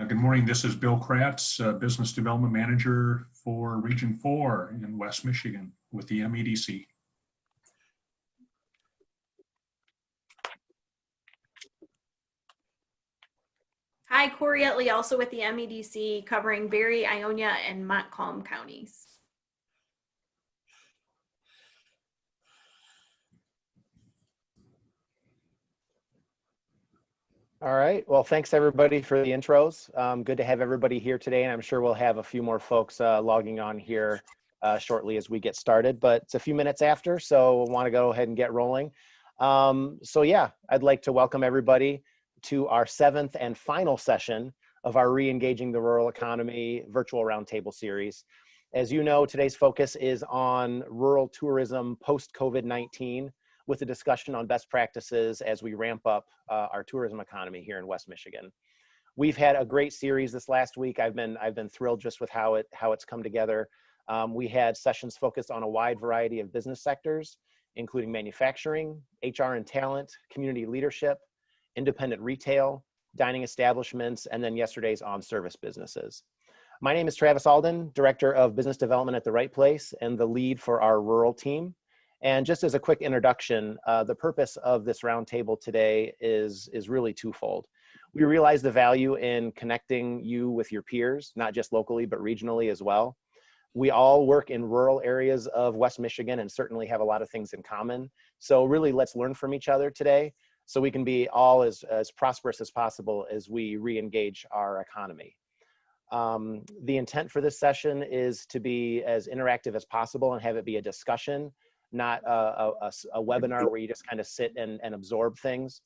Good morning. This is Bill Kratz, Business Development Manager for Region 4 in West Michigan with the MEDC. Hi, Corey Utley, also with the MEDC, covering Berry, Ionia, and Montcalm counties. All right. Well, thanks everybody for the intros. Good to have everybody here today, and I'm sure we'll have a few more folks logging on here shortly as we get started, but it's a few minutes after, so we'll want to go ahead and get rolling. So yeah, I'd like to welcome everybody to our 7th and final session of our Re-Engaging the Rural Economy virtual roundtable series. As you know, today's focus is on rural tourism post-COVID-19, with a discussion on best practices as we ramp up our tourism economy here in West Michigan. We've had a great series this last week. I've been thrilled just with how it's come together. We had sessions focused on a wide variety of business sectors, including manufacturing, HR and talent, community leadership, independent retail, dining establishments, and then yesterday's on-service businesses. My name is Travis Alden, Director of Business Development at The Right Place and the lead for our rural team. And just as a quick introduction, the purpose of this roundtable today is really twofold. We realize the value in connecting you with your peers, not just locally, but regionally as well. We all work in rural areas of West Michigan and certainly have a lot of things in common. So really, let's learn from each other today so we can be all as prosperous as possible as we re-engage our economy. The intent for this session is to be as interactive as possible and have it be a discussion, not a webinar where you just kind of sit and absorb things.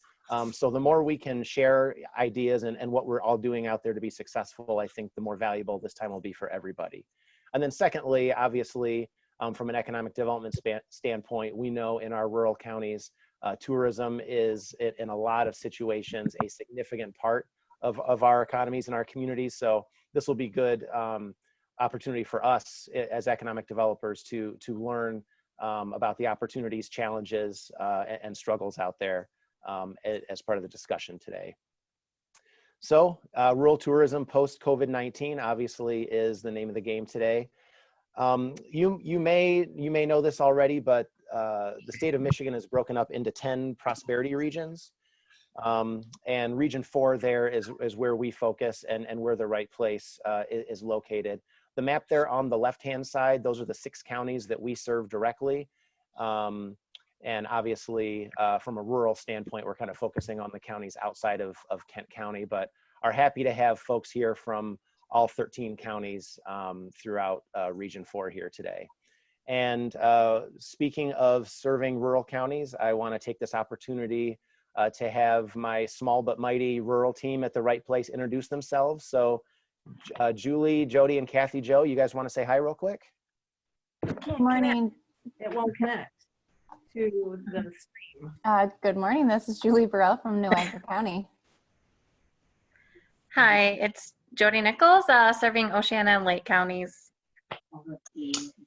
So the more we can share ideas and what we're all doing out there to be successful, I think the more valuable this time will be for everybody. And then secondly, obviously, from an economic development standpoint, we know in our rural counties, tourism is, in a lot of situations, a significant part of our economies and our communities. So this will be good opportunity for us as economic developers to learn about the opportunities, challenges, and struggles out there as part of the discussion today. So rural tourism post-COVID-19 obviously is the name of the game today. You may know this already, but the state of Michigan is broken up into 10 prosperity regions. And Region 4 there is where we focus and where The Right Place is located. The map there on the left-hand side, those are the 6 counties that we serve directly. And obviously, from a rural standpoint, we're kind of focusing on the counties outside of Kent County, but are happy to have folks here from all 13 counties throughout Region 4 here today. And speaking of serving rural counties, I want to take this opportunity to have my small but mighty rural team at The Right Place introduce themselves. So Julie, Jody, and Kathy Jo, you guys want to say hi real quick? Good morning. It won't connect to the stream. Good morning. This is Julie Burrell from New Anchor County. Hi, it's Jody Nichols, serving Oceana and Lake counties.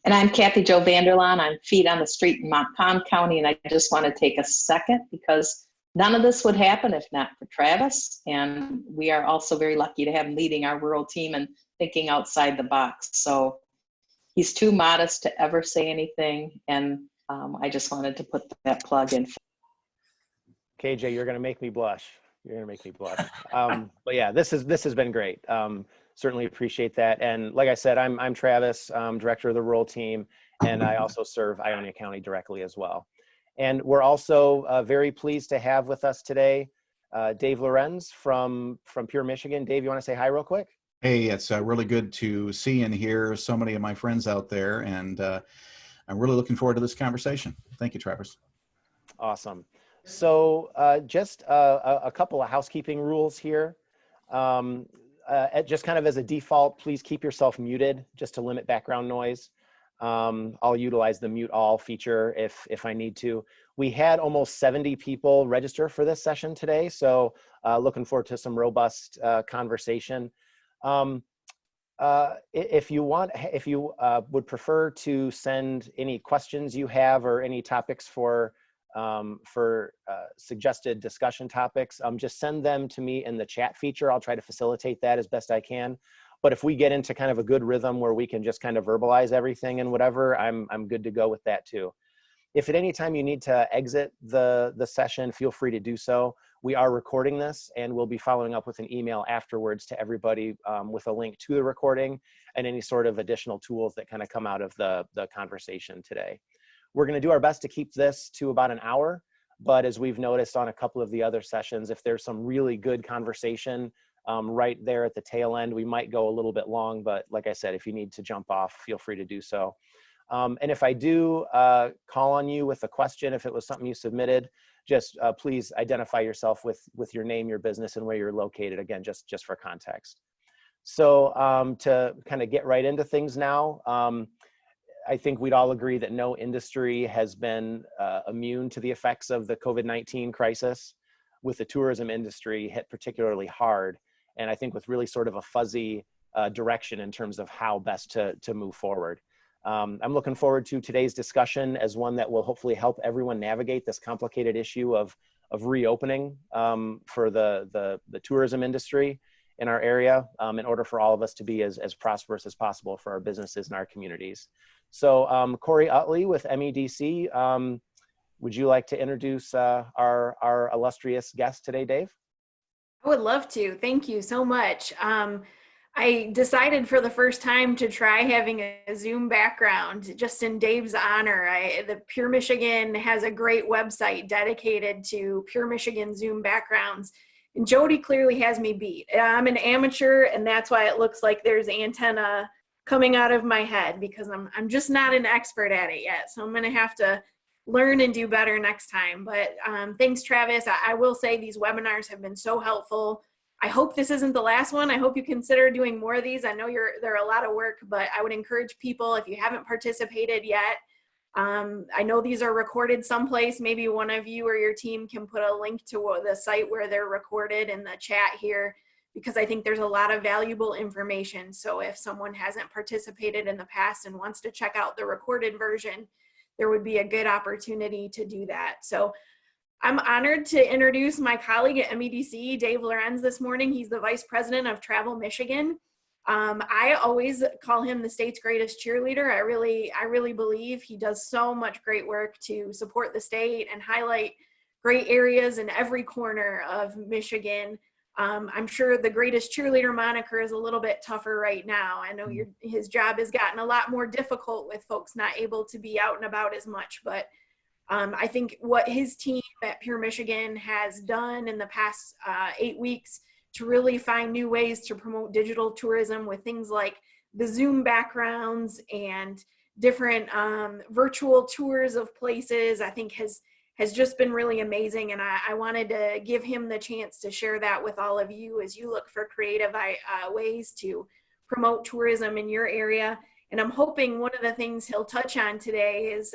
And I'm Kathy Jo Vanderlaan. I'm feet on the street in Montcalm County, and I just want to take a second because none of this would happen if not for Travis. And we are also very lucky to have him leading our rural team and thinking outside the box. So he's too modest to ever say anything. And I just wanted to put that plug in. KJ, you're going to make me blush. You're going to make me blush. But yeah, this has been great. Certainly appreciate that. And like I said, I'm Travis, director of the rural team, and I also serve Ionia County directly as well. And we're also very pleased to have with us today Dave Lorenz from Pure Michigan. Dave, you want to say hi real quick? Hey, it's really good to see and hear so many of my friends out there, and I'm really looking forward to this conversation. Thank you, Travis. Awesome. So just a couple of housekeeping rules here. Just kind of as a default, please keep yourself muted just to limit background noise. I'll utilize the mute all feature if I need to. We had almost 70 people register for this session today, so looking forward to some robust conversation. If you would prefer to send any questions you have or any topics for for suggested discussion topics, just send them to me in the chat feature. I'll try to facilitate that as best I can. But if we get into kind of a good rhythm where we can just kind of verbalize everything and whatever, I'm good to go with that too. If at any time you need to exit the session, feel free to do so. We are recording this and we'll be following up with an email afterwards to everybody with a link to the recording and any sort of additional tools that kind of come out of the conversation today. We're going to do our best to keep this to about an hour, but as we've noticed on a couple of the other sessions, if there's some really good conversation right there at the tail end, we might go a little bit long, but like I said, if you need to jump off, feel free to do so. And if I do call on you with a question, if it was something you submitted, just please identify yourself with your name, your business, and where you're located, again, just for context. So to kind of get right into things now, I think we'd all agree that no industry has been immune to the effects of the COVID-19 crisis, with the tourism industry hit particularly hard. And I think with really sort of a fuzzy direction in terms of how best to move forward. I'm looking forward to today's discussion as one that will hopefully help everyone navigate this complicated issue of reopening for the tourism industry in our area in order for all of us to be as prosperous as possible for our businesses and our communities. So Corey Utley with MEDC, would you like to introduce our illustrious guest today, Dave? I would love to. Thank you so much. I decided for the first time to try having a Zoom background just in Dave's honor. The Pure Michigan has a great website dedicated to Pure Michigan Zoom backgrounds. And Jody clearly has me beat. I'm an amateur, and that's why it looks like there's antenna coming out of my head, because I'm just not an expert at it yet. So I'm going to have to learn and do better next time. But thanks, Travis. I will say these webinars have been so helpful. I hope this isn't the last one. I hope you consider doing more of these. I know they're a lot of work, but I would encourage people, if you haven't participated yet, I know these are recorded someplace. Maybe one of you or your team can put a link to the site where they're recorded in the chat here, because I think there's a lot of valuable information. So if someone hasn't participated in the past and wants to check out the recorded version, there would be a good opportunity to do that. So I'm honored to introduce my colleague at MEDC, Dave Lorenz, this morning. He's the Vice President of Travel Michigan. I always call him the state's greatest cheerleader. I really believe he does so much great work to support the state and highlight great areas in every corner of Michigan. I'm sure the greatest cheerleader moniker is a little bit tougher right now. I know his job has gotten a lot more difficult with folks not able to be out and about as much, but I think what his team at Pure Michigan has done in the past 8 weeks to really find new ways to promote digital tourism with things like the Zoom backgrounds and different virtual tours of places, I think has just been really amazing. And I wanted to give him the chance to share that with all of you as you look for creative ways to promote tourism in your area. And I'm hoping one of the things he'll touch on today is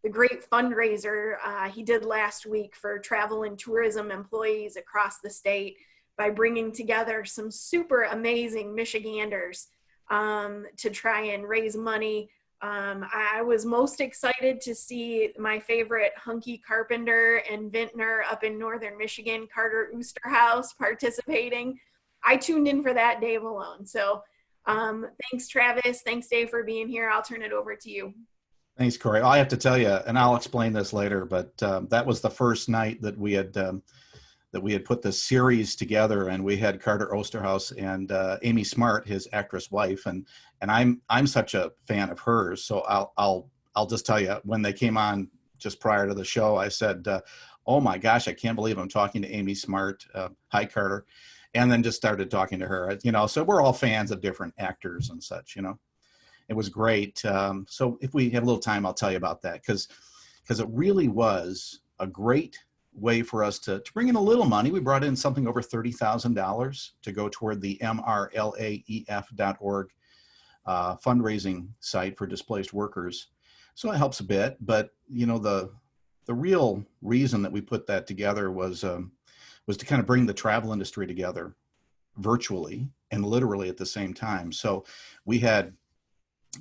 the great fundraiser he did last week for travel and tourism employees across the state by bringing together some super amazing Michiganders to try and raise money. I was most excited to see my favorite hunky carpenter and vintner up in northern Michigan, Carter Oosterhouse, participating. I tuned in for that, Dave, alone. So thanks, Travis. Thanks, Dave, for being here. I'll turn it over to you. Thanks, Corey. I have to tell you, and I'll explain this later, but that was the first night that we had put this series together, and we had Carter Osterhaus and Amy Smart, his actress wife, and I'm such a fan of hers. So I'll just tell you, when they came on just prior to the show, I said, "Oh my gosh, I can't believe I'm talking to Amy Smart." Hi, Carter, and then just started talking to her. So we're all fans of different actors and such. It was great. So if we have a little time, I'll tell you about that, because it really was a great way for us to bring in a little money. We brought in something over $30,000 to go toward the mrlaef.org fundraising site for displaced workers. So it helps a bit, but the real reason that we put that together was to kind of bring the travel industry together virtually and literally at the same time. So we had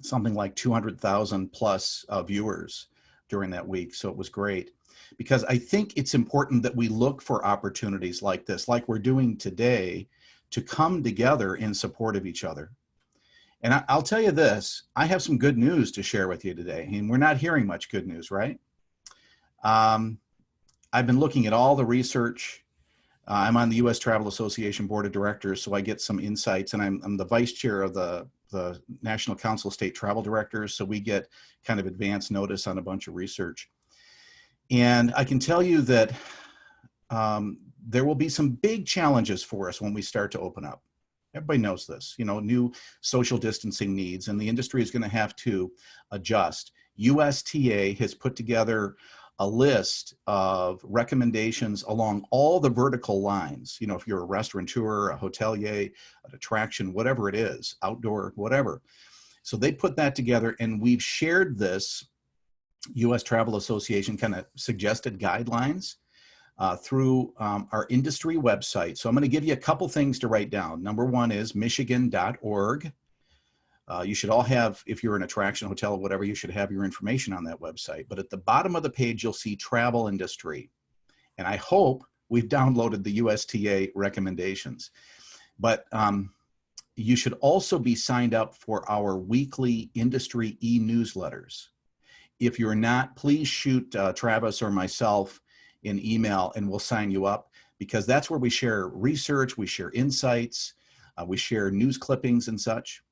something like 200,000 plus viewers during that week. So it was great. because I think it's important that we look for opportunities like this, like we're doing today, to come together in support of each other. And I'll tell you this, I have some good news to share with you today, and we're not hearing much good news, right? I've been looking at all the research. I'm on the U.S. Travel Association Board of Directors, so I get some insights, and I'm the vice chair of the National Council of State Travel Directors, so we get kind of advance notice on a bunch of research. And I can tell you that there will be some big challenges for us when we start to open up. Everybody knows this, new social distancing needs, and the industry is going to have to adjust. USTA has put together a list of recommendations along all the vertical lines. If you're a restaurateur, a hotelier, an attraction, whatever it is, outdoor, whatever. So they put that together, and we've shared this U.S. Travel Association kind of suggested guidelines through our industry website. So I'm going to give you a couple things to write down. Number one is michigan.org. You should all have, if you're an attraction, hotel, whatever, you should have your information on that website. But at the bottom of the page, you'll see travel industry. And I hope we've downloaded the USTA recommendations. But you should also be signed up for our weekly industry e-newsletters. If you're not, please shoot Travis or myself an email and we'll sign you up, because that's where we share research, we share insights, we share news clippings and such.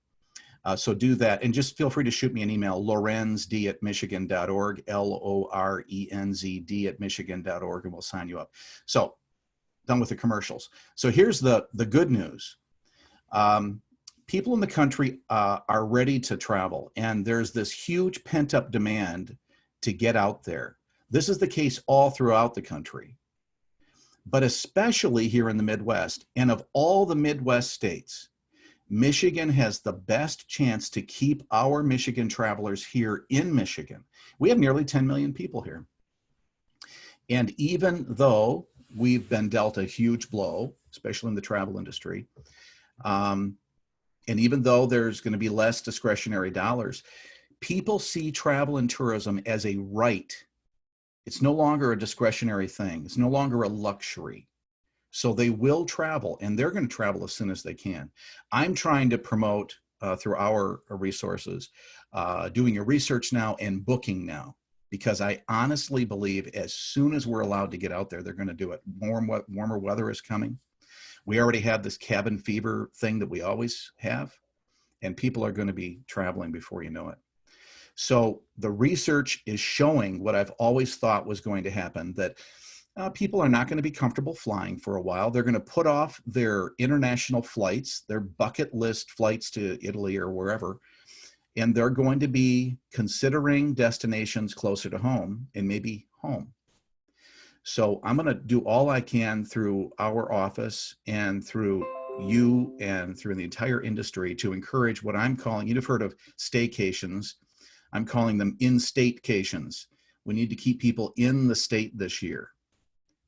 So do that, and just feel free to shoot me an email, lorenz@michigan.org, LORENZD@michigan.org, and we'll sign you up. So done with the commercials. So here's the good news. People in the country are ready to travel, and there's this huge pent-up demand to get out there. This is the case all throughout the country, but especially here in the Midwest. And of all the Midwest states, Michigan has the best chance to keep our Michigan travelers here in Michigan. We have nearly 10 million people here. And even though we've been dealt a huge blow, especially in the travel industry, and even though there's going to be less discretionary dollars, people see travel and tourism as a right. It's no longer a discretionary thing. It's no longer a luxury. So they will travel, and they're going to travel as soon as they can. I'm trying to promote through our resources, doing your research now and booking now, because I honestly believe as soon as we're allowed to get out there, they're going to do it. Warmer weather is coming. We already have this cabin fever thing that we always have, and people are going to be traveling before you know it. So the research is showing what I've always thought was going to happen, that people are not going to be comfortable flying for a while. They're going to put off their international flights, their bucket list flights to Italy or wherever, and they're going to be considering destinations closer to home and maybe home. So I'm going to do all I can through our office and through you and through the entire industry to encourage what I'm calling, you've heard of staycations. I'm calling them in-statecations. We need to keep people in the state this year.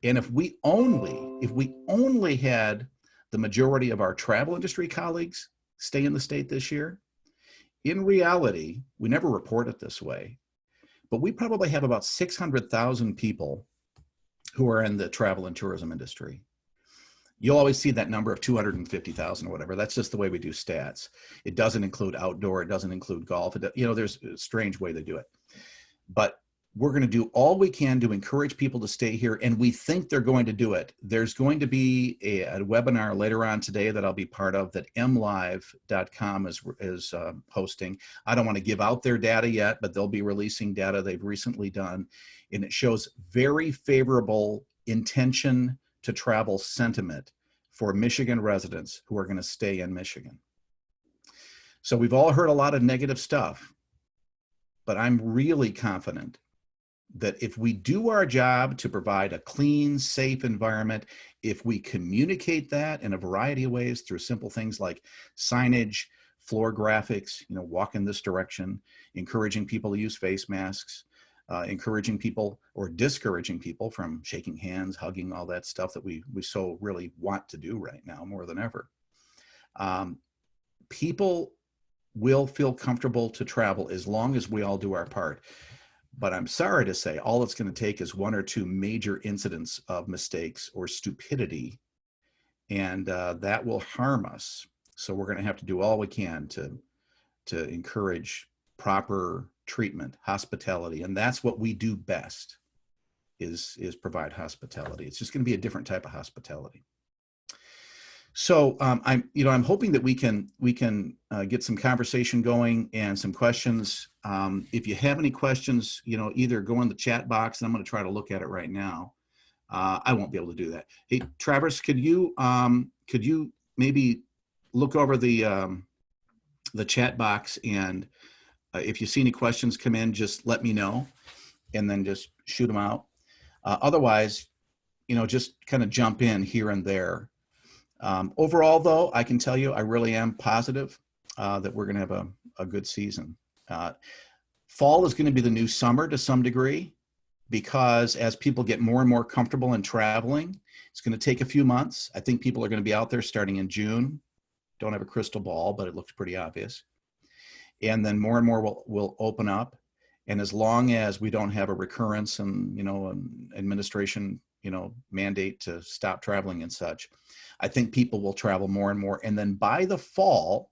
And if we only had the majority of our travel industry colleagues stay in the state this year, in reality, we never report it this way, but we probably have about 600,000 people who are in the travel and tourism industry. You'll always see that number of 250,000 or whatever. That's just the way we do stats. It doesn't include outdoor. It doesn't include golf. There's a strange way they do it. But we're going to do all we can to encourage people to stay here, and we think they're going to do it. There's going to be a webinar later on today that I'll be part of that mlive.com is hosting. I don't want to give out their data yet, but they'll be releasing data they've recently done, and it shows very favorable intention to travel sentiment for Michigan residents who are going to stay in Michigan. So we've all heard a lot of negative stuff, but I'm really confident that if we do our job to provide a clean, safe environment, if we communicate that in a variety of ways through simple things like signage, floor graphics, walk in this direction, encouraging people to use face masks, encouraging people or discouraging people from shaking hands, hugging, all that stuff that we so really want to do right now more than ever. People will feel comfortable to travel as long as we all do our part. But I'm sorry to say, all it's going to take is one or two major incidents of mistakes or stupidity, and that will harm us. So we're going to have to do all we can to encourage proper treatment, hospitality, and that's what we do best, is provide hospitality. It's just going to be a different type of hospitality. So I'm hoping that we can get some conversation going and some questions. If you have any questions, either go in the chat box, and I'm going to try to look at it right now. I won't be able to do that. Hey, Travis, could you maybe look over the chat box, and if you see any questions come in, just let me know, and then just shoot them out. Otherwise, just kind of jump in here and there. Overall, though, I can tell you I really am positive that we're going to have a good season. Fall is going to be the new summer to some degree, because as people get more and more comfortable in traveling, it's going to take a few months. I think people are going to be out there starting in June. Don't have a crystal ball, but it looks pretty obvious. And then more and more will open up. And as long as we don't have a recurrence and, an administration, mandate to stop traveling and such, I think people will travel more and more. And then by the fall,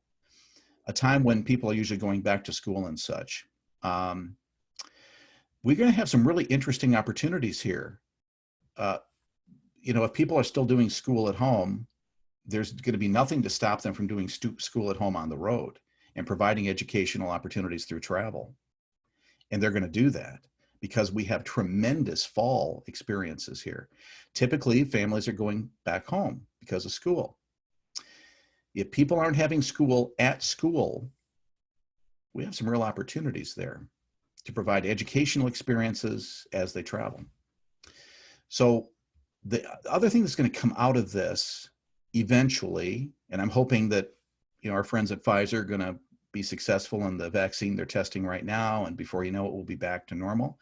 a time when people are usually going back to school and such, we're going to have some really interesting opportunities here. If people are still doing school at home, there's going to be nothing to stop them from doing school at home on the road and providing educational opportunities through travel. And they're going to do that because we have tremendous fall experiences here. Typically, families are going back home because of school. If people aren't having school at school, we have some real opportunities there to provide educational experiences as they travel. So the other thing that's going to come out of this eventually, and I'm hoping that our friends at Pfizer are going to be successful in the vaccine they're testing right now, and before you know it, we'll be back to normal.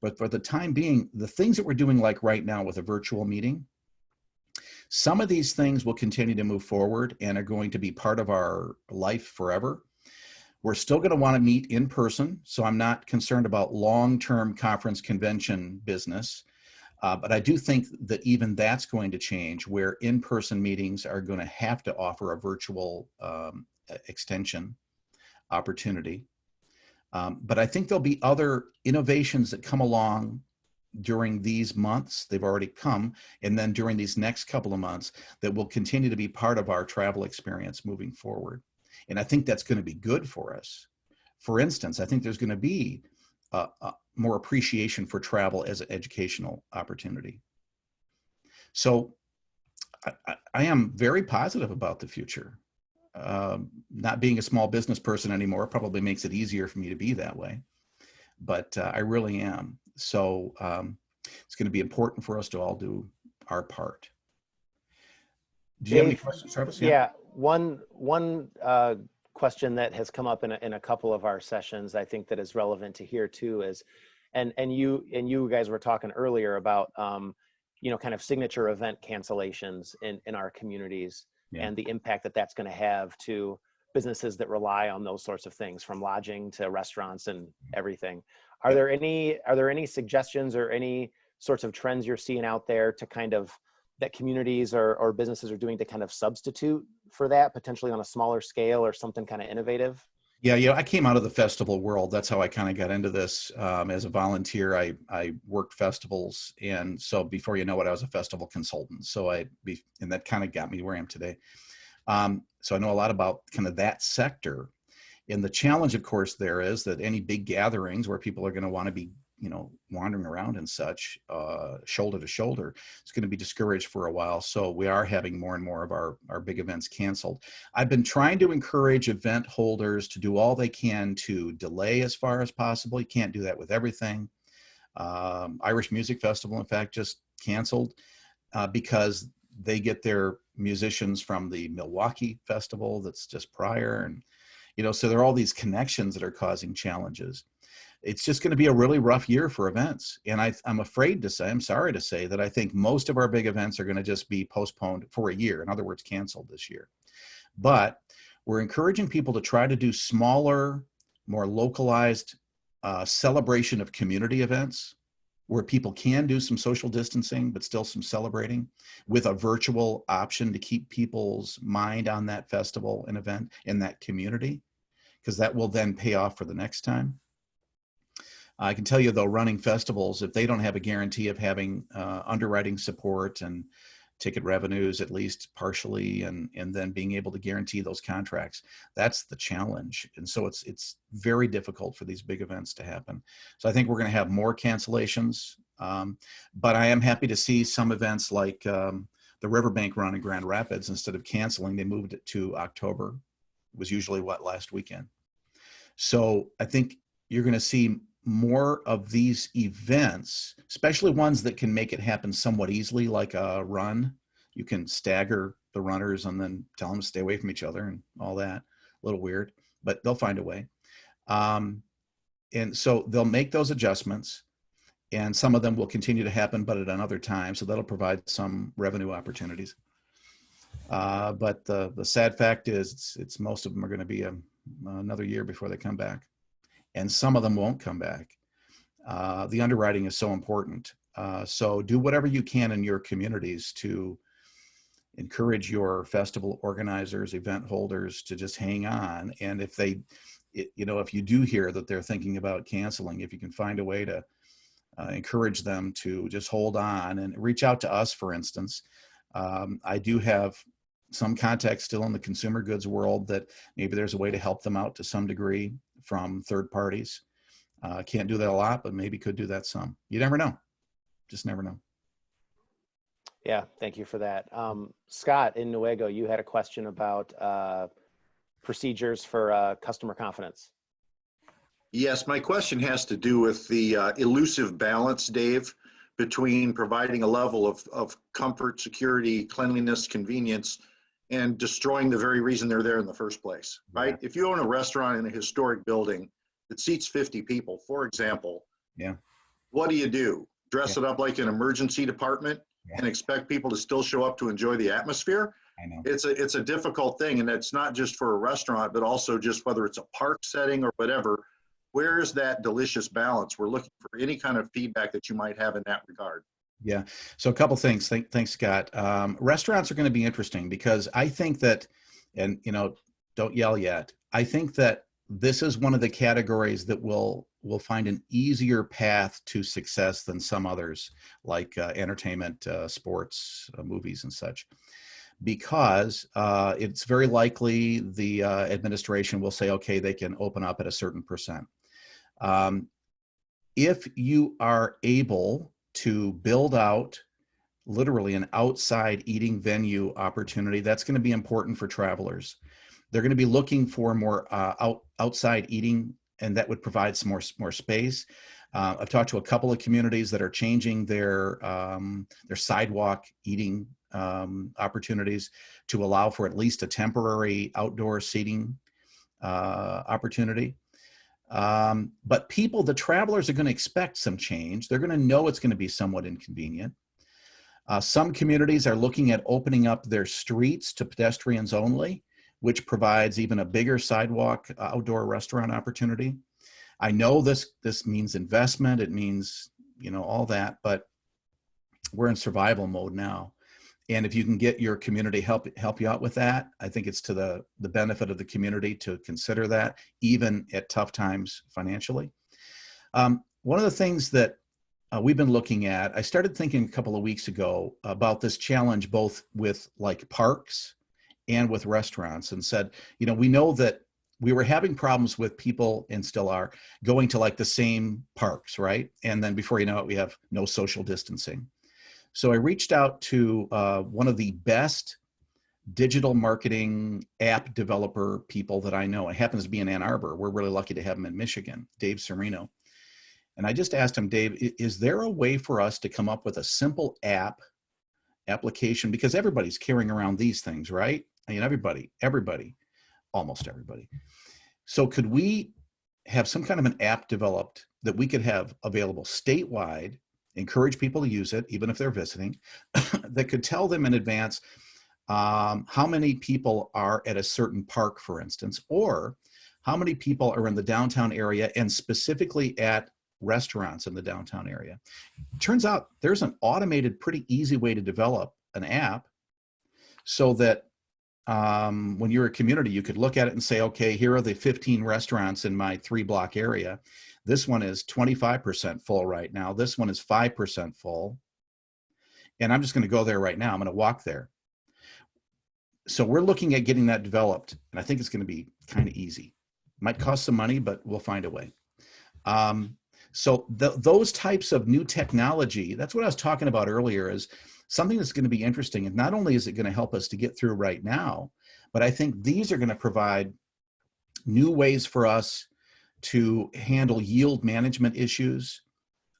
But for the time being, the things that we're doing like right now with a virtual meeting, some of these things will continue to move forward and are going to be part of our life forever. We're still going to want to meet in person, so I'm not concerned about long-term conference convention business. But I do think that even that's going to change, where in-person meetings are going to have to offer a virtual extension opportunity. But I think there'll be other innovations that come along during these months. They've already come, and then during these next couple of months that will continue to be part of our travel experience moving forward. And I think that's going to be good for us. For instance, I think there's going to be more appreciation for travel as an educational opportunity. So I am very positive about the future. Not being a small business person anymore probably makes it easier for me to be that way, but I really am. So it's going to be important for us to all do our part. Do you have any questions, Travis? Yeah, one question that has come up in a couple of our sessions, I think that is relevant to here too, is, and you guys were talking earlier about kind of signature event cancellations in our communities. Yeah. And the impact that that's going to have to businesses that rely on those sorts of things, from lodging to restaurants and everything. Are there any suggestions or any sorts of trends you're seeing out there to kind of that communities or businesses are doing to kind of substitute for that, potentially on a smaller scale or something kind of innovative? Yeah, I came out of the festival world. That's how I kind of got into this. As a volunteer, I worked festivals. And so before you know it, I was a festival consultant. So and that kind of got me where I am today. So I know a lot about kind of that sector. And the challenge, of course, there is that any big gatherings where people are going to want to be, wandering around and such, shoulder to shoulder, it's going to be discouraged for a while. So we are having more and more of our big events canceled. I've been trying to encourage event holders to do all they can to delay as far as possible. You can't do that with everything. Irish Music Festival, in fact, just canceled because they get their musicians from the Milwaukee Festival that's just prior. And, so there are all these connections that are causing challenges. It's just going to be a really rough year for events. And I'm sorry to say that I think most of our big events are going to just be postponed for a year. In other words, canceled this year. But we're encouraging people to try to do smaller, more localized celebration of community events where people can do some social distancing, but still some celebrating with a virtual option to keep people's mind on that festival and event in that community, because that will then pay off for the next time. I can tell you though, running festivals, if they don't have a guarantee of having underwriting support and ticket revenues, at least partially, and then being able to guarantee those contracts, that's the challenge. And so it's very difficult for these big events to happen. So I think we're going to have more cancellations, but I am happy to see some events like the Riverbank Run in Grand Rapids, instead of canceling, they moved it to October. It was usually last weekend. So I think you're going to see more of these events, especially ones that can make it happen somewhat easily, like a run. You can stagger the runners and then tell them to stay away from each other and all that. A little weird, but they'll find a way. And so they'll make those adjustments, and some of them will continue to happen, but at another time. So that'll provide some revenue opportunities. But the sad fact is it's most of them are going to be another year before they come back. And some of them won't come back. The underwriting is so important. So do whatever you can in your communities to encourage your festival organizers, event holders to just hang on. And if if you do hear that they're thinking about canceling, if you can find a way to encourage them to just hold on and reach out to us, for instance. I do have some contacts still in the consumer goods world that maybe there's a way to help them out to some degree from third parties. Can't do that a lot, but maybe could do that some. You never know. Just never know. Yeah, thank you for that. Scott in Newego, you had a question about procedures for customer confidence. Yes, my question has to do with the elusive balance, Dave, between providing a level of comfort, security, cleanliness, convenience, and destroying the very reason they're there in the first place, right? Yeah. If you own a restaurant in a historic building that seats 50 people, for example, Yeah. what do? Dress it up like an emergency department and expect people to still show up to enjoy the atmosphere? I know. It's a difficult thing, and it's not just for a restaurant, but also just whether it's a park setting or whatever. Where is that delicious balance? We're looking for any kind of feedback that you might have in that regard. Yeah. So a couple things. Thanks, Scott. Restaurants are going to be interesting because I think that, and don't yell yet. I think that this is one of the categories that will find an easier path to success than some others, like entertainment, sports, movies, and such, because it's very likely the administration will say, okay, they can open up at a certain percent. If you are able to build out literally an outside eating venue opportunity, that's going to be important for travelers. They're going to be looking for more outside eating, and that would provide some more space. I've talked to a couple of communities that are changing their sidewalk eating opportunities to allow for at least a temporary outdoor seating opportunity. But the travelers are going to expect some change. They're going to know it's going to be somewhat inconvenient. Some communities are looking at opening up their streets to pedestrians only, which provides even a bigger sidewalk outdoor restaurant opportunity. I know this means investment. It means, all that, but we're in survival mode now. And if you can get your community help you out with that, I think it's to the benefit of the community to consider that, even at tough times financially. One of the things that we've been looking at, I started thinking a couple of weeks ago about this challenge, both with like parks and with restaurants, and said, we know that we were having problems with people, and still are, going to like the same parks, right? And then before you know it, we have no social distancing. So I reached out to one of the best digital marketing app developer people that I know. It happens to be in Ann Arbor. We're really lucky to have him in Michigan, Dave Serino. And I just asked him, Dave, is there a way for us to come up with a simple application? Because everybody's carrying around these things, right? I mean, everybody, almost everybody. So could we have some kind of an app developed that we could have available statewide, encourage people to use it, even if they're visiting, that could tell them in advance how many people are at a certain park, for instance, or how many people are in the downtown area and specifically at restaurants in the downtown area. Turns out there's an automated, pretty easy way to develop an app so that when you're a community, you could look at it and say, okay, here are the 15 restaurants in my 3-block area. This one is 25% full right now. This one is 5% full. And I'm just going to go there right now. I'm going to walk there. So we're looking at getting that developed. And I think it's going to be kind of easy. Might cost some money, but we'll find a way. So those types of new technology, that's what I was talking about earlier, is something that's going to be interesting. And not only is it going to help us to get through right now, but I think these are going to provide new ways for us to handle yield management issues,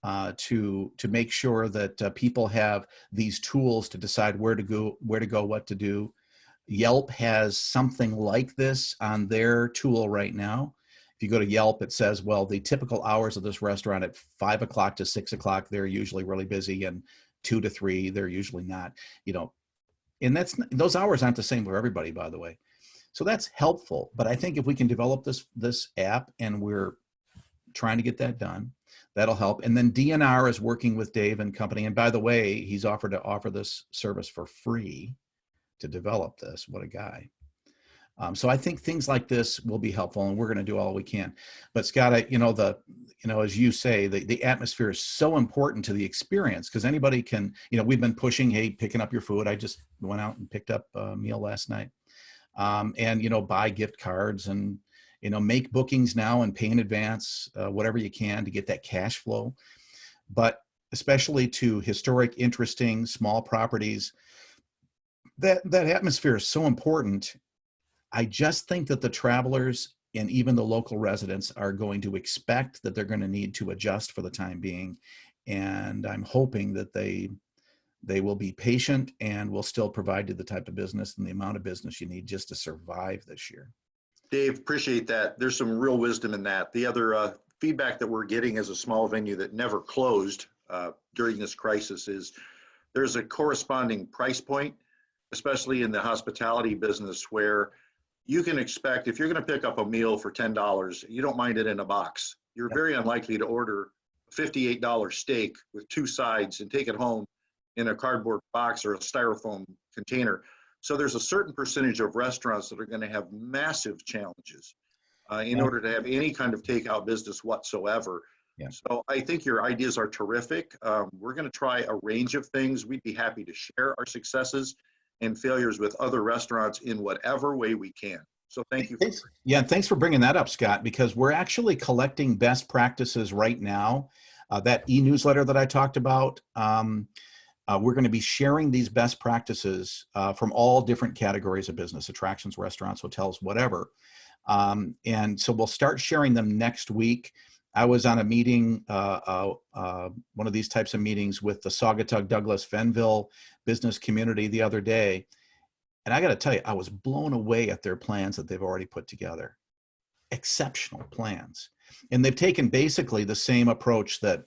to make sure that people have these tools to decide where to go, what to do. Yelp has something like this on their tool right now. If you go to Yelp, it says, well, the typical hours of this restaurant at 5 o'clock to 6 o'clock, they're usually really busy, and 2 to 3, they're usually not, you know, and those hours aren't the same for everybody, by the way. So that's helpful. But I think if we can develop this app, and we're trying to get that done, that'll help. And then DNR is working with Dave and company. And by the way, he's offered to offer this service for free to develop this. What a guy. So I think things like this will be helpful, and we're going to do all we can. But Scott, as you say, the atmosphere is so important to the experience, because anybody can, we've been pushing, hey, picking up your food. I just went out and picked up a meal last night, and, buy gift cards and, make bookings now and pay in advance, whatever you can to get that cash flow. But especially to historic, interesting, small properties, that atmosphere is so important. I just think that the travelers and even the local residents are going to expect that they're going to need to adjust for the time being. And I'm hoping that they will be patient and will still provide you the type of business and the amount of business you need just to survive this year. Dave, appreciate that. There's some real wisdom in that. The other feedback that we're getting as a small venue that never closed during this crisis is there's a corresponding price point, especially in the hospitality business, where you can expect, if you're going to pick up a meal for $10, you don't mind it in a box. You're very unlikely to order a $58 steak with 2 sides and take it home in a cardboard box or a styrofoam container. So there's a certain percentage of restaurants that are going to have massive challenges in order to have any kind of takeout business whatsoever. Yeah. So I think your ideas are terrific. We're going to try a range of things. We'd be happy to share our successes and failures with other restaurants in whatever way we can. So thank you. Yeah, and thanks for bringing that up, Scott, because we're actually collecting best practices right now. That e-newsletter that I talked about, we're going to be sharing these best practices from all different categories of business: attractions, restaurants, hotels, whatever. And so we'll start sharing them next week. I was on a meeting, one of these types of meetings with the Saugatuck Douglas Fenville business community the other day. And I got to tell you, I was blown away at their plans that they've already put together. Exceptional plans. And they've taken basically the same approach that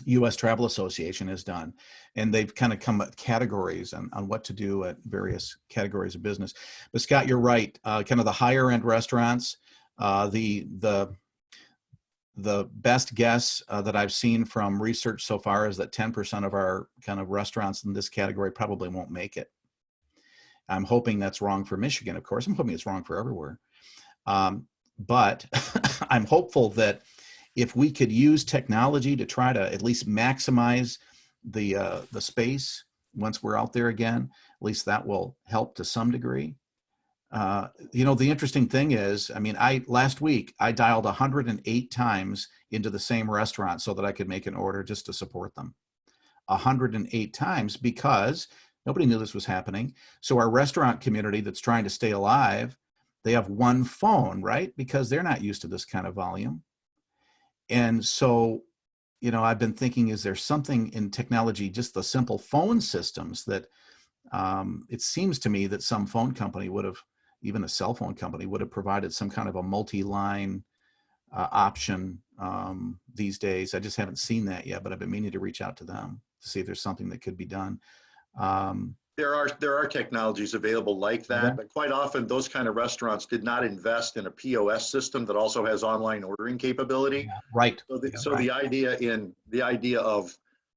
U.S. Travel Association has done. And they've kind of come up with categories on what to do at various categories of business. But Scott, you're right. Kind of the higher end restaurants, the best guess that I've seen from research so far is that 10% of our kind of restaurants in this category probably won't make it. I'm hoping that's wrong for Michigan, of course. I'm hoping it's wrong for everywhere. But I'm hopeful that if we could use technology to try to at least maximize the space once we're out there again, at least that will help to some degree. The interesting thing is, last week I dialed 108 times into the same restaurant so that I could make an order just to support them. 108 times, because nobody knew this was happening. So our restaurant community that's trying to stay alive, they have one phone, right? Because they're not used to this kind of volume. And so, I've been thinking, is there something in technology, just the simple phone systems, that it seems to me that some phone company would have, even a cell phone company would have provided some kind of a multi-line option these days. I just haven't seen that yet, but I've been meaning to reach out to them to see if there's something that could be done. There are technologies available like that, but quite often those kind of restaurants did not invest in a POS system that also has online ordering capability. Yeah, right. So the idea of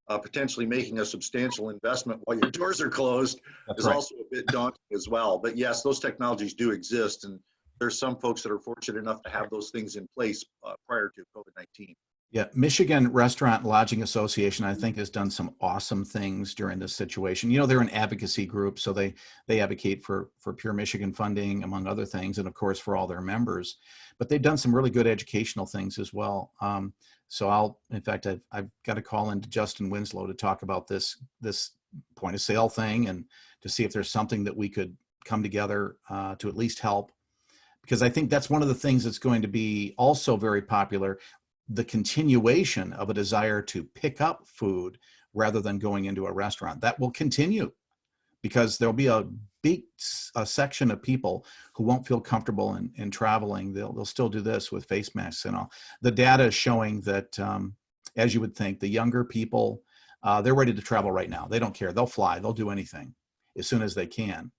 potentially making a substantial investment while your doors are closed is also a bit daunting as well. But yes, those technologies do exist, and there's some folks that are fortunate enough to have those things in place prior to COVID-19. Yeah, Michigan Restaurant and Lodging Association, I think, has done some awesome things during this situation. You know, they're an advocacy group, so they advocate for Pure Michigan funding, among other things, and of course for all their members. But they've done some really good educational things as well. So in fact, I've got to call into Justin Winslow to talk about this point of sale thing and to see if there's something that we could come together to at least help. Because I think that's one of the things that's going to be also very popular, the continuation of a desire to pick up food rather than going into a restaurant. That will continue because there'll be a big section of people who won't feel comfortable in traveling. They'll still do this with face masks and all. The data is showing that, as you would think, the younger people, they're ready to travel right now. They don't care. They'll fly. They'll do anything as soon as they can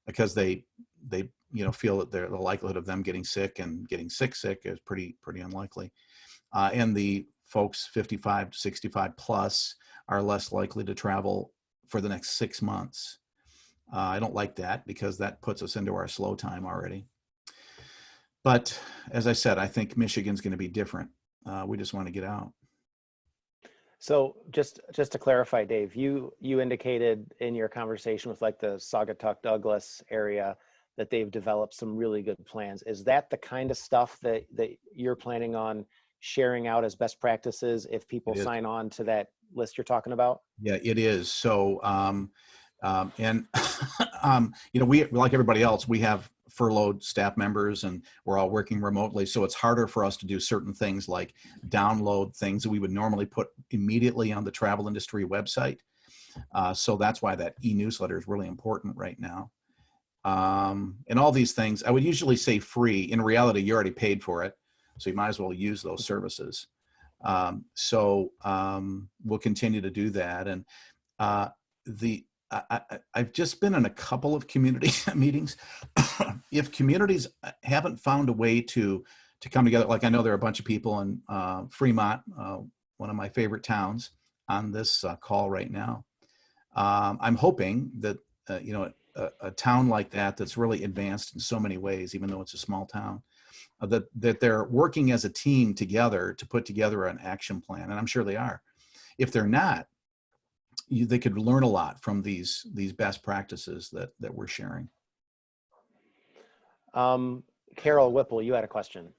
because they feel that the likelihood of them getting sick and getting sick is pretty unlikely. And the folks 55 to 65 plus are less likely to travel for the next 6 months. I don't like that because that puts us into our slow time already. But as I said, I think Michigan's going to be different. We just want to get out. So just to clarify, Dave, you indicated in your conversation with like the Saugatuck Douglas area that they've developed some really good plans. Is that the kind of stuff that you're planning on sharing out as best practices if people sign on to that list you're talking about? Yeah, it is. So, we, like everybody else, we have furloughed staff members and we're all working remotely. So it's harder for us to do certain things like download things that we would normally put immediately on the travel industry website. So that's why that e-newsletter is really important right now. And all these things, I would usually say free. In reality, you already paid for it. So you might as well use those services. We'll continue to do that. And I've just been in a couple of community meetings. If communities haven't found a way to come together, like I know there are a bunch of people in Fremont, one of my favorite towns, on this call right now. I'm hoping that a town like that's really advanced in so many ways, even though it's a small town, that they're working as a team together to put together an action plan, and I'm sure they are. If they're not, they could learn a lot from these best practices that we're sharing. Carol Whipple, you had a question.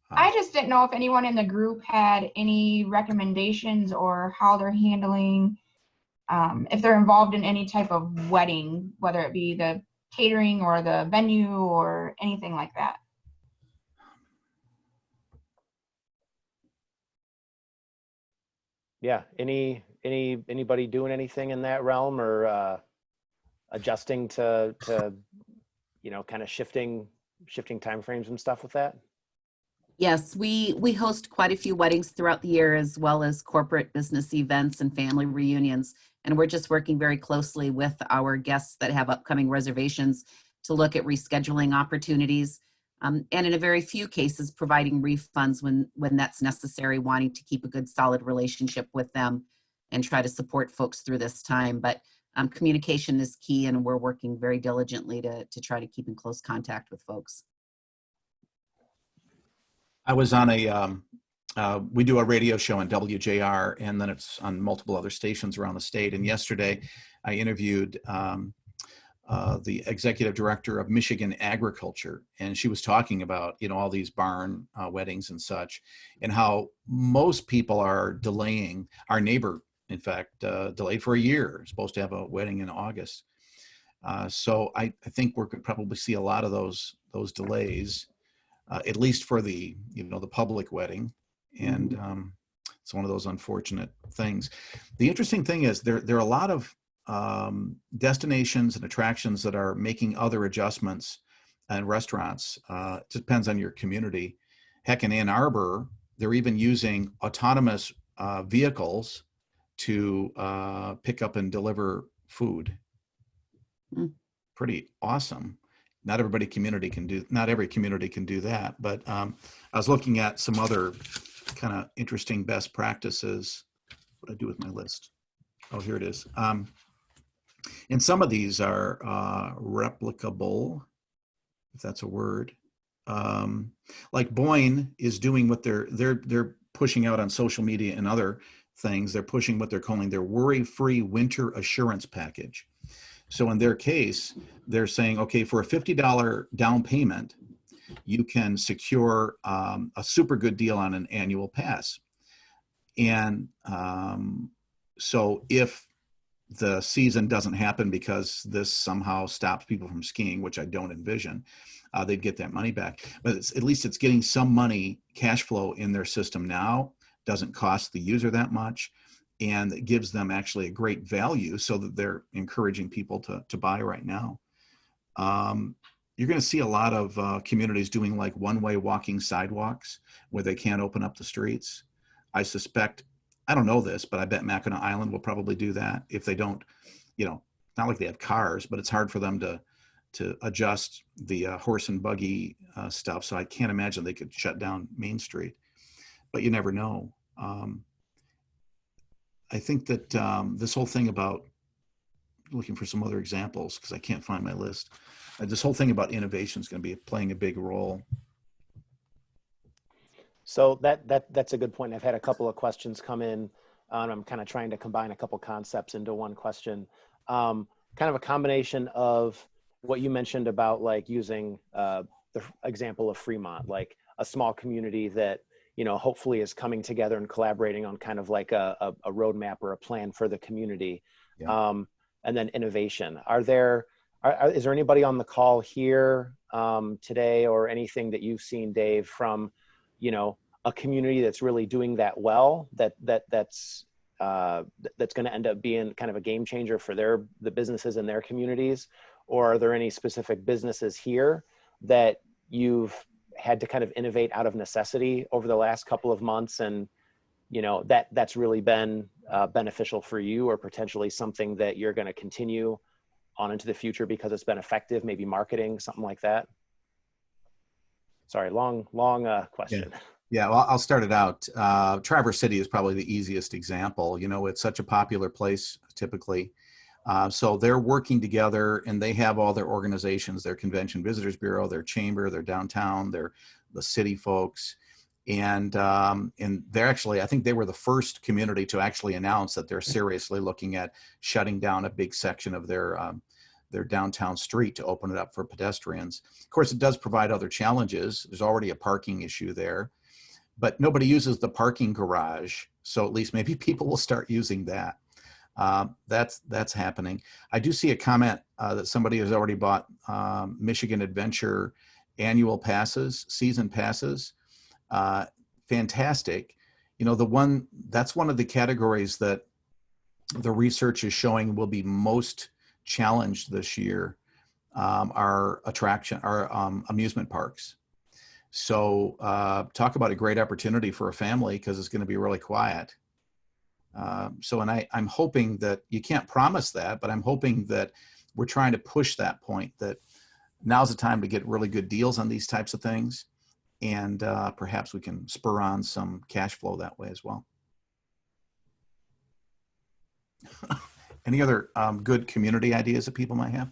I just didn't know if anyone in the group had any recommendations or how they're handling, if they're involved in any type of wedding, whether it be the catering or the venue or anything like that. Yeah, anybody doing anything in that realm or adjusting to kind of shifting timeframes and stuff with that? Yes, we host quite a few weddings throughout the year, as well as corporate business events and family reunions. And we're just working very closely with our guests that have upcoming reservations to look at rescheduling opportunities. And in a very few cases, providing refunds when that's necessary, wanting to keep a good solid relationship with them and try to support folks through this time. But communication is key, and we're working very diligently to try to keep in close contact with folks. I was on we do a radio show on WJR, and then it's on multiple other stations around the state. And yesterday I interviewed the executive director of Michigan Agriculture, and she was talking about, all these barn weddings and such, and how most people are delaying. Our neighbor, in fact, delayed for a year, supposed to have a wedding in August. So I think we're going to probably see a lot of those delays. At least for the public wedding, and it's one of those unfortunate things. The interesting thing is there are a lot of destinations and attractions that are making other adjustments, and restaurants. It depends on your community. Heck, in Ann Arbor, they're even using autonomous vehicles to pick up and deliver food. Pretty awesome. Not every community can do that, but I was looking at some other kind of interesting best practices. What do I do with my list? Oh, here it is. And some of these are replicable, if that's a word. Like Boyne is doing what they're pushing out on social media and other things. They're pushing what they're calling their worry-free winter assurance package. So in their case, they're saying, okay, for a $50 down payment, you can secure a super good deal on an annual pass. And so if the season doesn't happen because this somehow stops people from skiing, which I don't envision, they'd get that money back. But at least it's getting some money, cash flow in their system now, doesn't cost the user that much, and it gives them actually a great value so that they're encouraging people to buy right now. You're going to see a lot of communities doing like one-way walking sidewalks where they can't open up the streets. I suspect, I don't know this, but I bet Mackinac Island will probably do that if they don't, not like they have cars, but it's hard for them to adjust the horse and buggy stuff. So I can't imagine they could shut down Main Street, but you never know. I think that this whole thing about looking for some other examples, because I can't find my list. This whole thing about innovation is going to be playing a big role. So that's a good point. I've had a couple of questions come in. I'm kind of trying to combine a couple concepts into one question. Kind of a combination of what you mentioned about like using the example of Fremont, like a small community that, hopefully is coming together and collaborating on kind of like a roadmap or a plan for the community. Yeah. And then innovation. Is there anybody on the call here today, or anything that you've seen, Dave, from, a community that's really doing that well, that's going to end up being kind of a game changer for the businesses in their communities? Or are there any specific businesses here that you've had to kind of innovate out of necessity over the last couple of months, and that's really been beneficial for you, or potentially something that you're going to continue on into the future because it's been effective, maybe marketing, something like that? Sorry, long question. Yeah, well, I'll start it out. Traverse City is probably the easiest example. It's such a popular place typically. So they're working together, and they have all their organizations, their Convention Visitors Bureau, their chamber, their downtown, the city folks. And they're actually, I think they were the first community to actually announce that they're seriously looking at shutting down a big section of their downtown street to open it up for pedestrians. Of course, it does provide other challenges. There's already a parking issue there, but nobody uses the parking garage. So at least maybe people will start using that. That's happening. I do see a comment that somebody has already bought Michigan Adventure annual passes, season passes. Fantastic. That's one of the categories that the research is showing will be most challenged this year, our amusement parks. So talk about a great opportunity for a family, because it's going to be really quiet. I'm hoping that, you can't promise that, but I'm hoping that we're trying to push that point, that now's the time to get really good deals on these types of things. And perhaps we can spur on some cash flow that way as well. Any other good community ideas that people might have?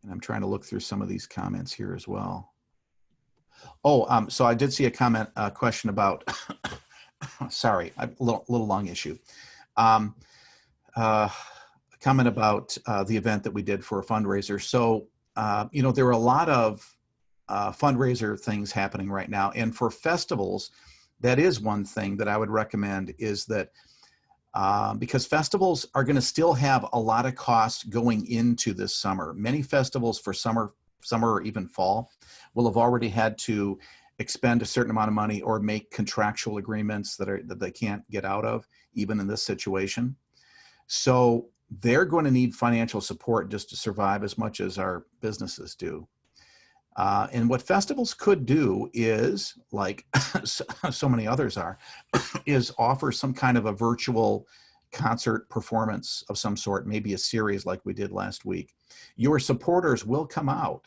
And I'm trying to look through some of these comments here as well. Oh, so I did see a question about, sorry, a little long issue. A comment about the event that we did for a fundraiser. So, there were a lot of fundraiser things happening right now. And for festivals, that is one thing that I would recommend, is that because festivals are going to still have a lot of costs going into this summer. Many festivals for summer or even fall will have already had to expend a certain amount of money or make contractual agreements that they can't get out of, even in this situation. So they're going to need financial support just to survive as much as our businesses do. And what festivals could do is, like so many others are, is offer some kind of a virtual concert performance of some sort, maybe a series like we did last week. Your supporters will come out.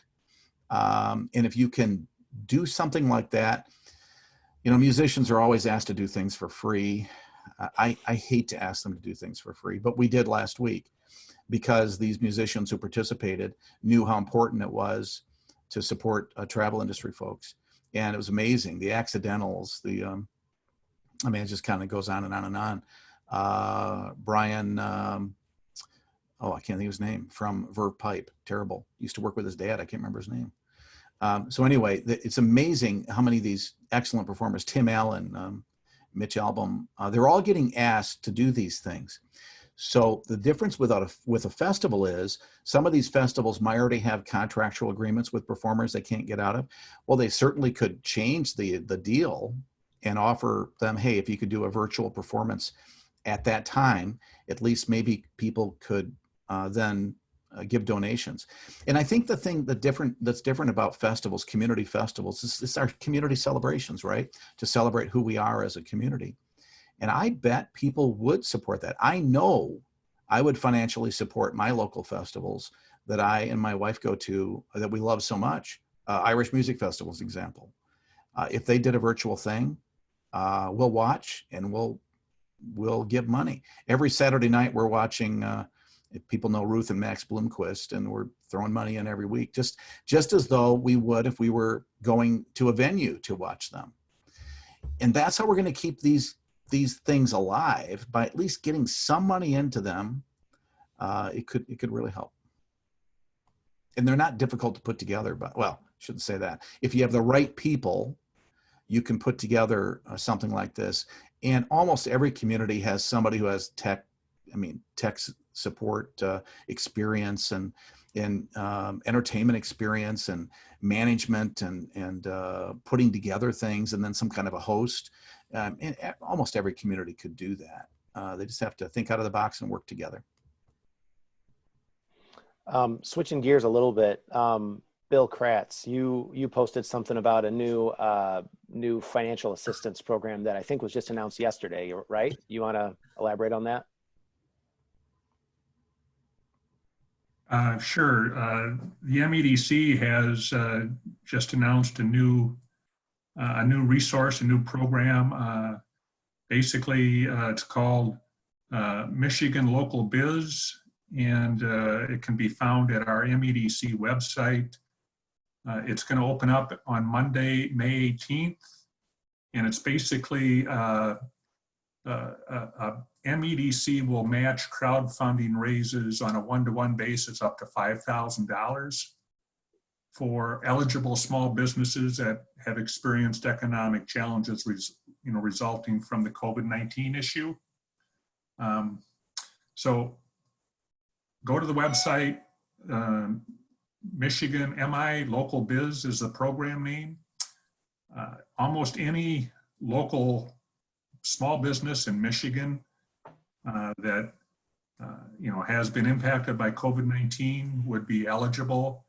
And if you can do something like that, you know, musicians are always asked to do things for free. I hate to ask them to do things for free, but we did last week because these musicians who participated knew how important it was to support travel industry folks. And it was amazing. The accidentals, I mean, it just kind of goes on and on and on. Brian, I can't think of his name, from Verve Pipe, terrible. Used to work with his dad, I can't remember his name. So anyway, it's amazing how many of these excellent performers, Tim Allen, Mitch Albom, they're all getting asked to do these things. So the difference with a festival is some of these festivals might already have contractual agreements with performers they can't get out of. Well, they certainly could change the deal and offer them, hey, if you could do a virtual performance at that time, at least maybe people could then give donations. And I think the thing that's different about festivals, community festivals, is our community celebrations, right? To celebrate who we are as a community. And I bet people would support that. I know I would financially support my local festivals that I and my wife go to that we love so much. Irish Music Festival is an example. If they did a virtual thing, we'll watch and we'll give money. Every Saturday night we're watching, if people know Ruth and Max Bloomquist, and we're throwing money in every week, just as though we would if we were going to a venue to watch them. And that's how we're going to keep these things alive, by at least getting some money into them. It could really help. And they're not difficult to put together, but, well, I shouldn't say that. If you have the right people, you can put together something like this. And almost every community has somebody who has tech support experience and entertainment experience and management and putting together things, and then some kind of a host. And almost every community could do that. They just have to think out of the box and work together. Switching gears a little bit, Bill Kratz, you posted something about a new financial assistance program that I think was just announced yesterday, right? You want to elaborate on that? Sure. The MEDC has just announced a new resource, a new program. Basically, it's called Michigan Local Biz, and it can be found at our MEDC website. It's going to open up on Monday, May 18th, and it's basically MEDC will match crowdfunding raises on a one-to-one basis up to $5,000 for eligible small businesses that have experienced economic challenges, resulting from the COVID-19 issue. So go to the website. Michigan MI Local Biz is the program name. Almost any local small business in Michigan that has been impacted by COVID-19 would be eligible.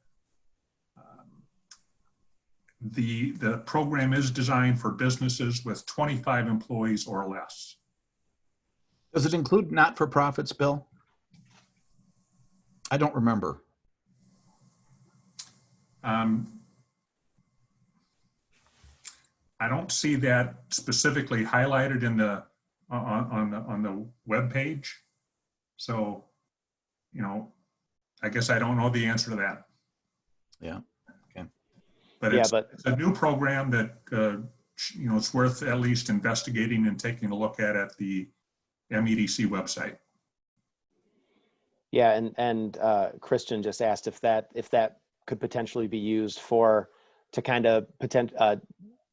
The program is designed for businesses with 25 employees or less. Does it include not-for-profits, Bill? I don't remember. I don't see that specifically highlighted in on the web page. So, I guess I don't know the answer to that. Yeah. Okay. But it's a new program that it's worth at least investigating and taking a look at the MEDC website. Yeah, and Christian just asked if that could potentially be used to kind of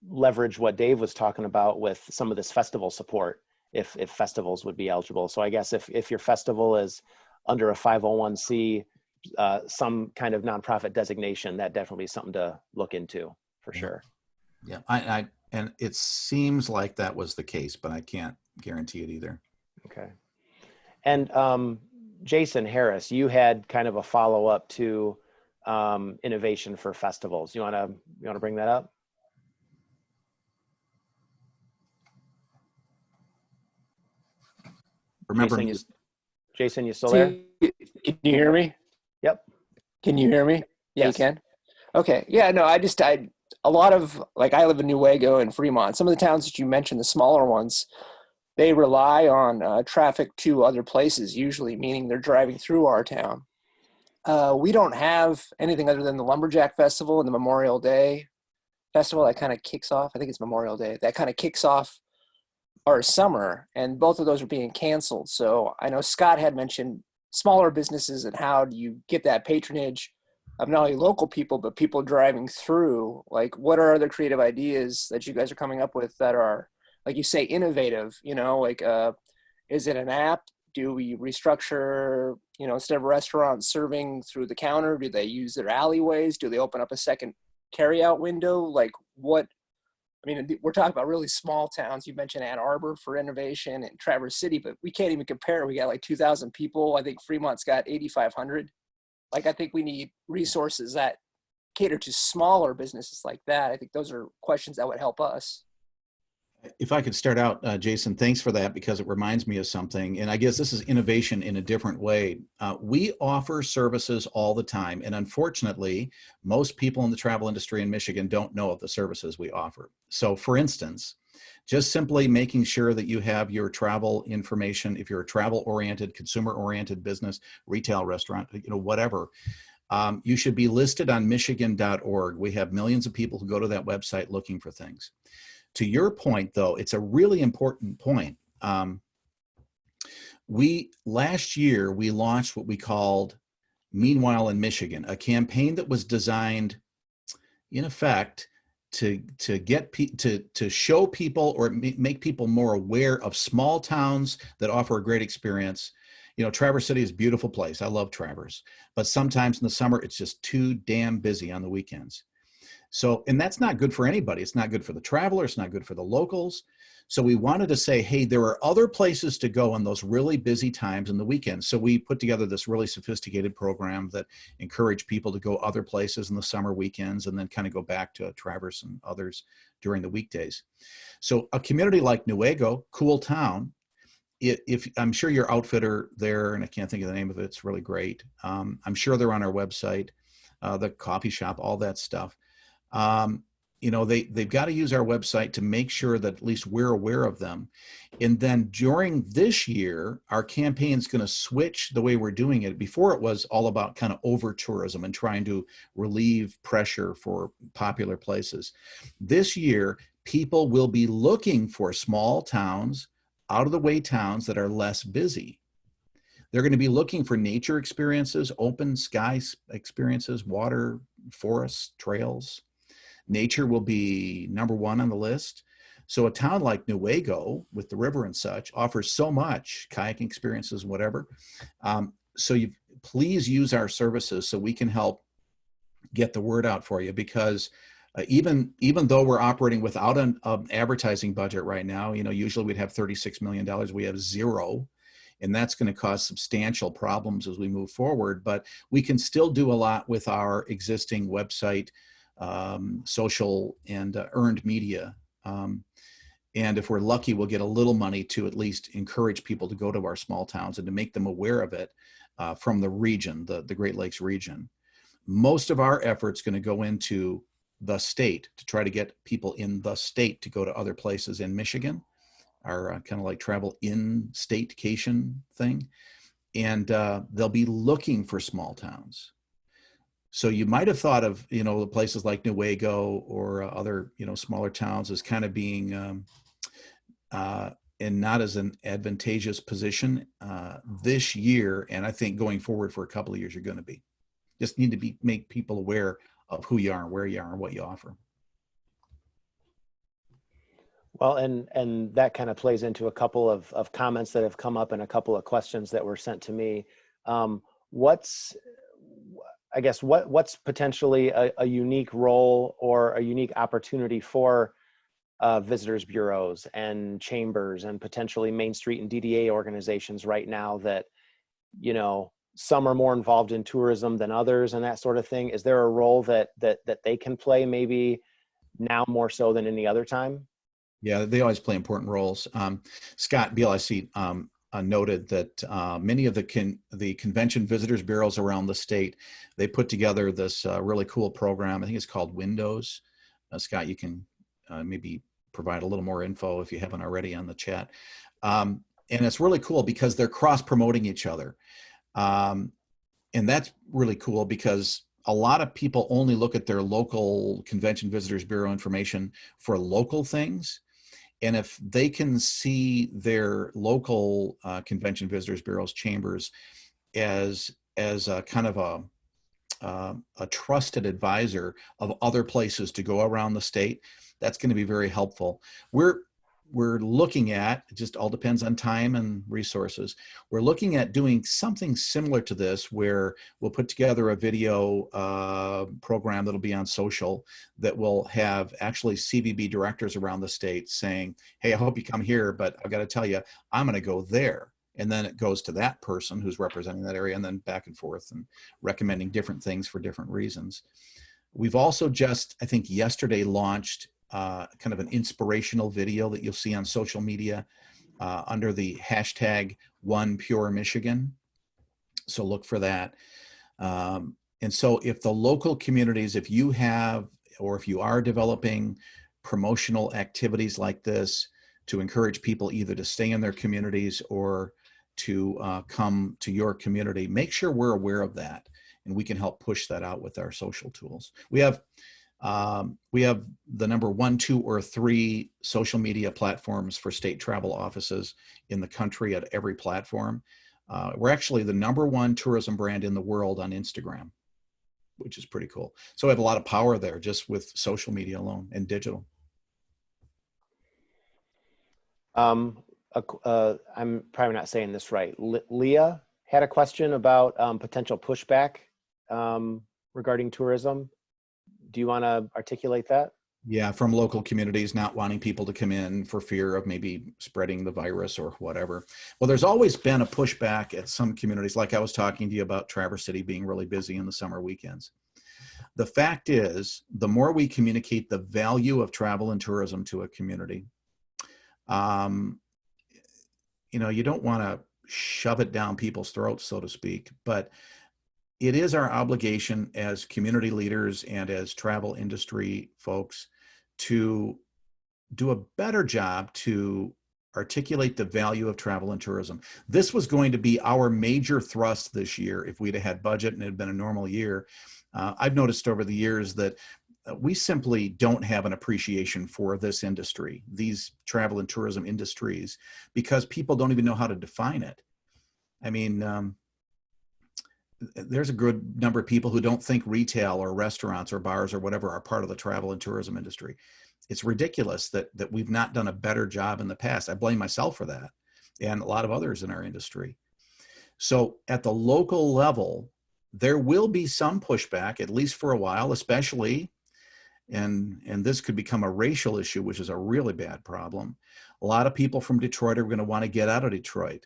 leverage what Dave was talking about with some of this festival support, if festivals would be eligible. So I guess if your festival is under a 501c, some kind of nonprofit designation, that definitely is something to look into for sure. Yeah, and it seems like that was the case, but I can't guarantee it either. Okay. And Jason Harris, you had kind of a follow-up to innovation for festivals. You wanna bring that up? Remember, Jason, you still there? Can you hear me? Yep. Can you hear me? Yeah, Yes. you can. Okay. Yeah, no, I a lot of, like, I live in Newaygo and Fremont. Some of the towns that you mentioned, the smaller ones, they rely on traffic to other places, usually, meaning they're driving through our town. We don't have anything other than the Lumberjack Festival and the Memorial Day Festival that kind of kicks off. I think it's Memorial Day. That kind of kicks off our summer, and both of those are being canceled. So I know Scott had mentioned smaller businesses and how do you get that patronage of not only local people, but people driving through. Like, what are other creative ideas that you guys are coming up with that are, like you say, innovative? Like, is it an app? Do we restructure, instead of restaurants serving through the counter, do they use their alleyways? Do they open up a second carryout window? Like, what? I mean, we're talking about really small towns. You mentioned Ann Arbor for innovation and Traverse City, but we can't even compare. We got like 2,000 people. I think Fremont's got 8,500. Like, I think we need resources that cater to smaller businesses like that. I think those are questions that would help us. If I could start out, Jason, thanks for that, because it reminds me of something. And I guess this is innovation in a different way. We offer services all the time. And unfortunately, most people in the travel industry in Michigan don't know of the services we offer. So for instance, just simply making sure that you have your travel information, if you're a travel-oriented, consumer-oriented business, retail, restaurant, whatever, you should be listed on Michigan.org. We have millions of people who go to that website looking for things. To your point, though, it's a really important point. Last year, we launched what we called Meanwhile in Michigan, a campaign that was designed, in effect, to show people or make people more aware of small towns that offer a great experience. Traverse City is a beautiful place. I love Traverse, but sometimes in the summer, it's just too damn busy on the weekends. So, and that's not good for anybody. It's not good for the traveler. It's not good for the locals. So we wanted to say, hey, there are other places to go on those really busy times in the weekends. So we put together this really sophisticated program that encouraged people to go other places in the summer weekends and then kind of go back to Traverse and others during the weekdays. So a community like Newaygo, cool town, if I'm sure your outfitter there, and I can't think of the name of it, it's really great. I'm sure they're on our website, the coffee shop, all that stuff. They've got to use our website to make sure that at least we're aware of them. And then during this year, our campaign is going to switch the way we're doing it. Before, it was all about kind of over tourism and trying to relieve pressure for popular places. This year, people will be looking for small towns, out of the way towns that are less busy. They're going to be looking for nature experiences, open sky experiences, water, forests, trails. Nature will be number one on the list. So a town like Newaygo with the river and such offers so much, kayaking experiences, whatever. So please use our services so we can help get the word out for you, because even though we're operating without an advertising budget right now, usually we'd have $36 million, we have zero. And that's going to cause substantial problems as we move forward. But we can still do a lot with our existing website, social and earned media. And if we're lucky, we'll get a little money to at least encourage people to go to our small towns and to make them aware of it from the region, the Great Lakes region. Most of our effort's going to go into the state to try to get people in the state to go to other places in Michigan, our kind of like travel in statecation thing. And they'll be looking for small towns. So you might have thought of, the places like Newaygo or other, smaller towns as kind of being and not as an advantageous position this year. And I think going forward for a couple of years, you're going to be. Just need to make people aware of who you are and where you are and what you offer. Well, and that kind of plays into a couple of comments that have come up and a couple of questions that were sent to me. What's potentially a unique role or a unique opportunity for visitors bureaus and chambers and potentially Main Street and DDA organizations right now that, some are more involved in tourism than others and that sort of thing. Is there a role that they can play maybe now more so than any other time? Yeah, they always play important roles. Scott Beal, I see, noted that many of the convention visitors bureaus around the state, they put together this really cool program. I think it's called Windows. Scott, you can maybe provide a little more info if you haven't already on the chat. And it's really cool because they're cross-promoting each other. And that's really cool because a lot of people only look at their local convention visitors bureau information for local things. And if they can see their local convention visitors bureaus chambers as a kind of a trusted advisor of other places to go around the state, that's going to be very helpful. We're looking at, it just all depends on time and resources. We're looking at doing something similar to this where we'll put together a video program that'll be on social that will have actually CVB directors around the state saying, hey, I hope you come here, but I've got to tell you, I'm going to go there. And then it goes to that person who's representing that area and then back and forth and recommending different things for different reasons. We've also just, I think yesterday, launched kind of an inspirational video that you'll see on social media under the hashtag #OnePureMichigan. So look for that. And so if the local communities, if you have, or if you are developing promotional activities like this to encourage people either to stay in their communities or to come to your community, make sure we're aware of that and we can help push that out with our social tools. We have the number 1, 2, or 3 social media platforms for state travel offices in the country at every platform. We're actually the #1 tourism brand in the world on Instagram, which is pretty cool. So we have a lot of power there just with social media alone and digital. I'm probably not saying this right. Leah had a question about potential pushback regarding tourism. Do you want to articulate that? Yeah, from local communities not wanting people to come in for fear of maybe spreading the virus or whatever. Well, there's always been a pushback at some communities, like I was talking to you about Traverse City being really busy in the summer weekends. The fact is, the more we communicate the value of travel and tourism to a community, you know, you don't want to shove it down people's throats, so to speak, but it is our obligation as community leaders and as travel industry folks to do a better job to articulate the value of travel and tourism. This was going to be our major thrust this year if we'd have had budget and it had been a normal year. I've noticed over the years that we simply don't have an appreciation for this industry, these travel and tourism industries, because people don't even know how to define it. I mean, there's a good number of people who don't think retail or restaurants or bars or whatever are part of the travel and tourism industry. It's ridiculous that we've not done a better job in the past. I blame myself for that and a lot of others in our industry. So at the local level, there will be some pushback, at least for a while, especially, and this could become a racial issue, which is a really bad problem. A lot of people from Detroit are going to want to get out of Detroit.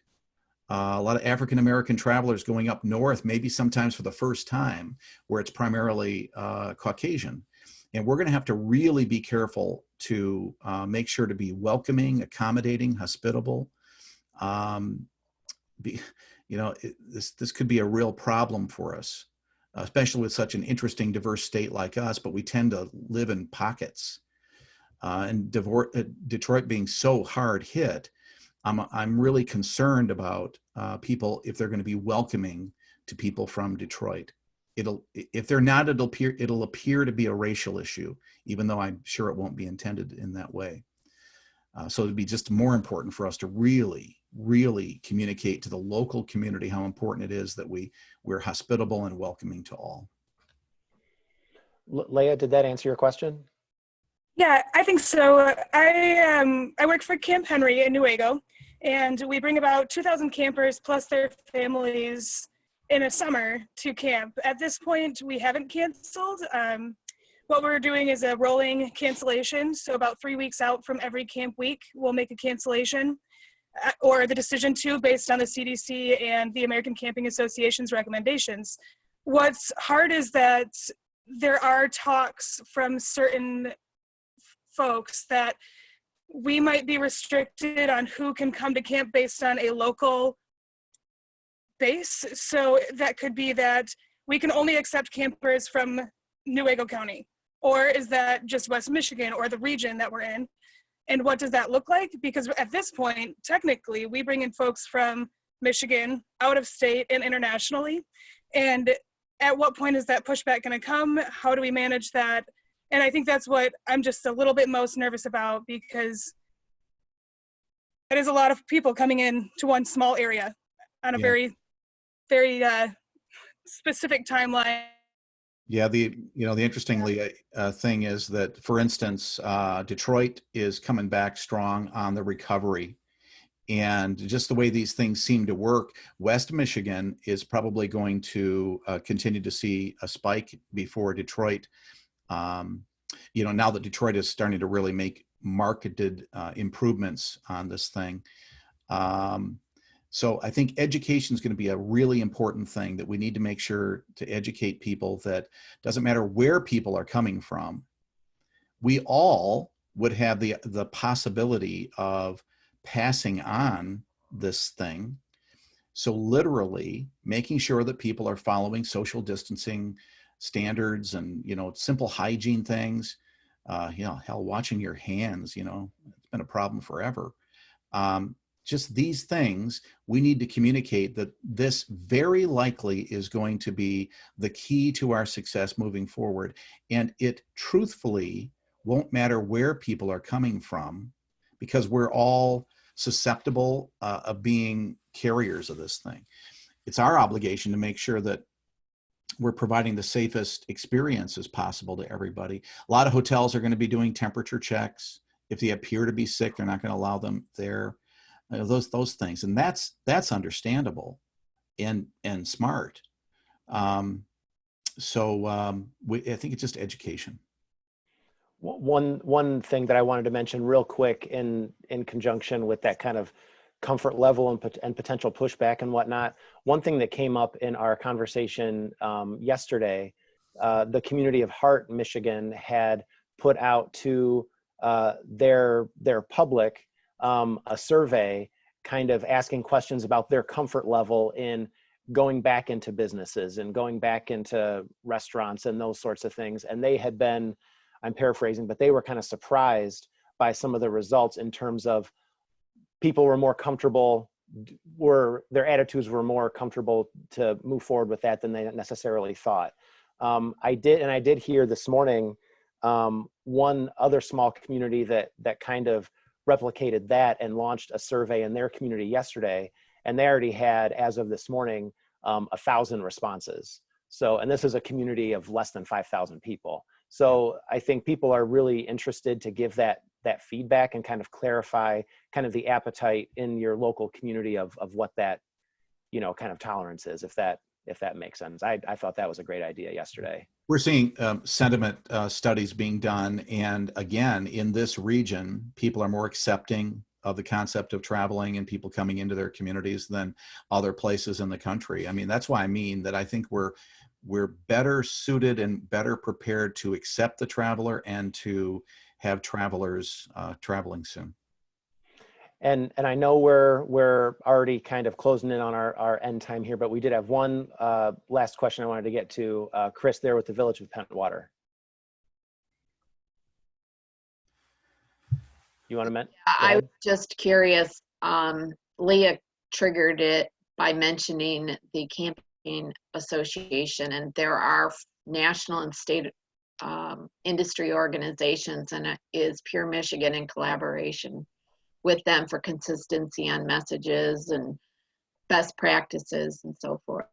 A lot of African-American travelers going up north, maybe sometimes for the first time, where it's primarily Caucasian. And we're going to have to really be careful to make sure to be welcoming, accommodating, hospitable. This could be a real problem for us, especially with such an interesting, diverse state like us, but we tend to live in pockets. And Detroit being so hard hit, I'm really concerned about people, if they're going to be welcoming to people from Detroit. If they're not, it'll appear to be a racial issue, even though I'm sure it won't be intended in that way. So it'd be just more important for us to really, really communicate to the local community how important it is that we're hospitable and welcoming to all. Leah, did that answer your question? Yeah, I think so. I work for Camp Henry in Newaygo, and we bring about 2,000 campers plus their families in a summer to camp. At this point, we haven't canceled. What we're doing is a rolling cancellation. So about 3 weeks out from every camp week, we'll make a cancellation. or the decision to based on the CDC and the American Camping Association's recommendations. What's hard is that there are talks from certain folks that we might be restricted on who can come to camp based on a local base. So that could be that we can only accept campers from Newaygo County, or is that just West Michigan or the region that we're in? And what does that look like? Because at this point, technically, we bring in folks from Michigan, out of state, and internationally. And at what point is that pushback going to come? How do we manage that? And I think that's what I'm just a little bit most nervous about, because it is a lot of people coming in to one small area on a very, very specific timeline. Yeah, the interestingly thing is that, for instance, Detroit is coming back strong on the recovery, and just the way these things seem to work, West Michigan is probably going to continue to see a spike before Detroit. Now that Detroit is starting to really make marketed improvements on this thing. So I think education is going to be a really important thing, that we need to make sure to educate people that doesn't matter where people are coming from, we all would have the possibility of passing on this thing. So literally making sure that people are following social distancing standards and, simple hygiene things, hell, washing your hands, it's been a problem forever. Just these things, we need to communicate that this very likely is going to be the key to our success moving forward. And it truthfully won't matter where people are coming from, because we're all susceptible of being carriers of this thing. It's our obligation to make sure that we're providing the safest experience as possible to everybody. A lot of hotels are going to be doing temperature checks. If they appear to be sick, they're not going to allow them there. Those things, and that's understandable and smart. I think it's just education. One thing that I wanted to mention real quick in conjunction with that kind of comfort level and potential pushback and whatnot. One thing that came up in our conversation yesterday, the community of Hart, Michigan, had put out to their public a survey kind of asking questions about their comfort level in going back into businesses and going back into restaurants and those sorts of things. And they had been, I'm paraphrasing, but they were kind of surprised by some of the results in terms of people were more comfortable, their attitudes were more comfortable to move forward with that than they necessarily thought. I did hear this morning one other small community that kind of replicated that and launched a survey in their community yesterday, and they already had, as of this morning, 1,000 responses. So, and this is a community of less than 5,000 people. So I think people are really interested to give that feedback and kind of clarify kind of the appetite in your local community of what that, kind of tolerance is, if that makes sense. I thought that was a great idea yesterday. We're seeing sentiment studies being done. And again, in this region, people are more accepting of the concept of traveling and people coming into their communities than other places in the country. I mean, that's why I mean that I think we're better suited and better prepared to accept the traveler and to have travelers traveling soon. And I know we're already kind of closing in on our end time here, but we did have one last question I wanted to get to. Chris, there with the Village of Pentwater. You want to mention? I was just curious. Leah triggered it by mentioning the Camping Association, and there are national and state industry organizations, and it is Pure Michigan in collaboration with them for consistency on messages and best practices and so forth.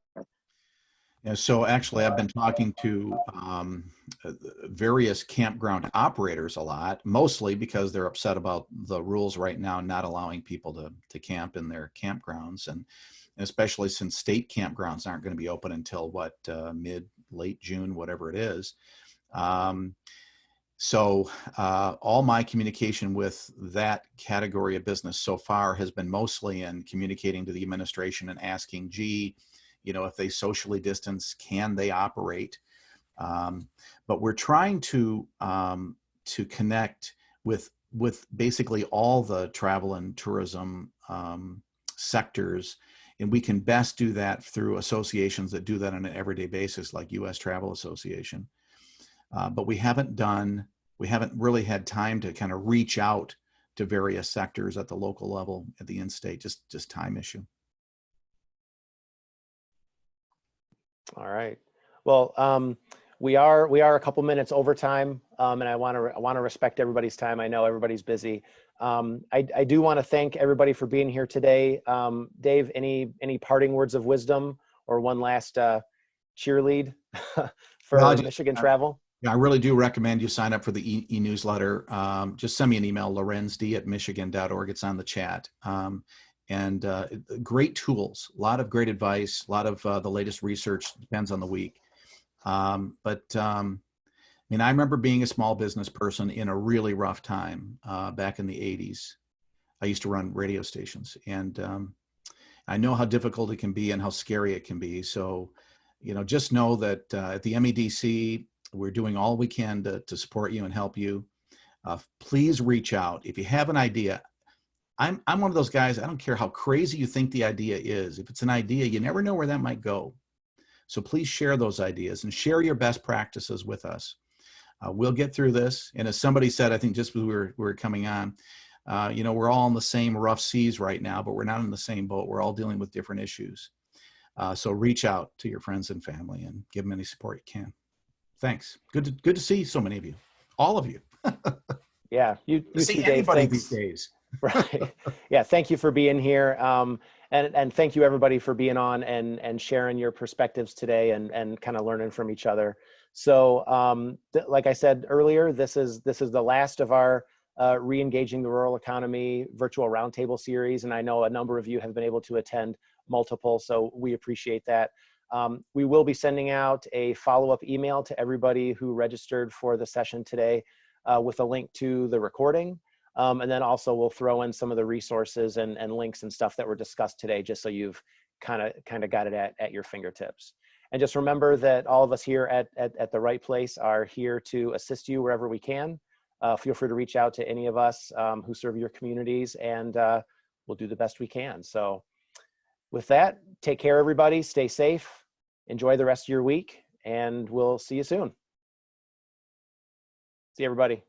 Yeah, so actually I've been talking to various campground operators a lot, mostly because they're upset about the rules right now not allowing people to camp in their campgrounds, and especially since state campgrounds aren't going to be open until late June, whatever it is. So all my communication with that category of business so far has been mostly in communicating to the administration and asking, gee, if they socially distance, can they operate? But we're trying to connect with basically all the travel and tourism sectors, and we can best do that through associations that do that on an everyday basis, like U.S. Travel Association. But we haven't really had time to kind of reach out to various sectors at the local level, at the in-state, just time issue. All right. Well, we are a couple minutes over time, and I want to respect everybody's time. I know everybody's busy. I do want to thank everybody for being here today. Dave, any parting words of wisdom or one last cheerlead for Michigan travel? Yeah, I really do recommend you sign up for the e-newsletter. Just send me an email, lorenz@michigan.org. It's on the chat. And great tools, a lot of great advice, a lot of the latest research, depends on the week. I remember being a small business person in a really rough time back in the 80s. I used to run radio stations, and I know how difficult it can be and how scary it can be. So, just know that at the MEDC, we're doing all we can to support you and help you. Please reach out. If you have an idea, I'm one of those guys, I don't care how crazy you think the idea is. If it's an idea, you never know where that might go. So please share those ideas and share your best practices with us. We'll get through this. And as somebody said, I think just as we were coming on, we're all in the same rough seas right now, but we're not in the same boat. We're all dealing with different issues. So reach out to your friends and family and give them any support you can. Thanks. Good to see so many of you, all of you. Yeah, you see too, Dave. anybody Thanks. these days. Right. Yeah. Thank you for being here. And thank you everybody for being on and sharing your perspectives today and kind of learning from each other. So like I said earlier, this is the last of our Re-engaging the Rural Economy virtual roundtable series. And I know a number of you have been able to attend multiple, so we appreciate that. We will be sending out a follow-up email to everybody who registered for the session today with a link to the recording. And then also we'll throw in some of the resources and links and stuff that were discussed today, just so you've kind of got it at your fingertips. And just remember that all of us here at the Right Place are here to assist you wherever we can. Feel free to reach out to any of us who serve your communities, and we'll do the best we can. So with that, take care, everybody. Stay safe. Enjoy the rest of your week, and we'll see you soon. See everybody.